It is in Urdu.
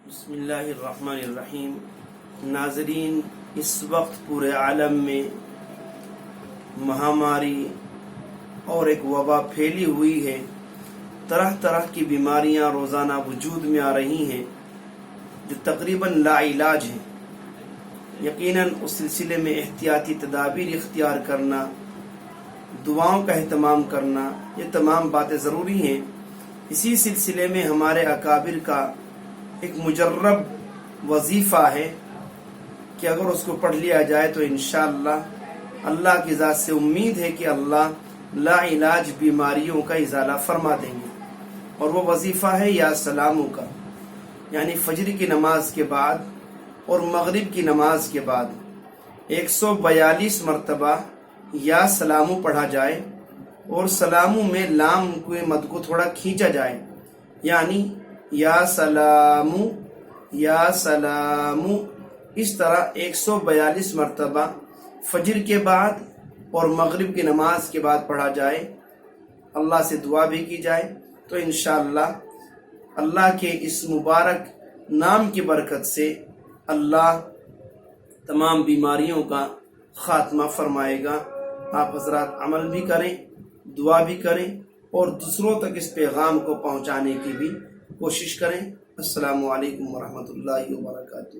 بسم اللہ الرحمن الرحیم۔ ناظرین، اس وقت پورے عالم میں مہاماری اور ایک وبا پھیلی ہوئی ہے۔ طرح طرح کی بیماریاں روزانہ وجود میں آ رہی ہیں جو تقریباً لا علاج ہیں۔ یقیناً اس سلسلے میں احتیاطی تدابیر اختیار کرنا، دعاؤں کا اہتمام کرنا، یہ تمام باتیں ضروری ہیں۔ اسی سلسلے میں ہمارے اکابر کا ایک مجرب وظیفہ ہے کہ اگر اس کو پڑھ لیا جائے تو انشاءاللہ اللہ کی ذات سے امید ہے کہ اللہ لا علاج بیماریوں کا ازالہ فرما دیں گے۔ اور وہ وظیفہ ہے یا سلاموں کا، یعنی فجر کی نماز کے بعد اور مغرب کی نماز کے بعد 142 مرتبہ یا سلاموں پڑھا جائے، اور سلاموں میں لام کے مد کو تھوڑا کھینچا جائے، یعنی یا سلامو یا سلامو، اس طرح 142 مرتبہ فجر کے بعد اور مغرب کی نماز کے بعد پڑھا جائے، اللہ سے دعا بھی کی جائے تو انشاءاللہ اللہ کے اس مبارک نام کی برکت سے اللہ تمام بیماریوں کا خاتمہ فرمائے گا۔ آپ حضرات عمل بھی کریں، دعا بھی کریں اور دوسروں تک اس پیغام کو پہنچانے کی بھی کوشش کریں۔ السلام علیکم ورحمۃ اللہ وبرکاتہ۔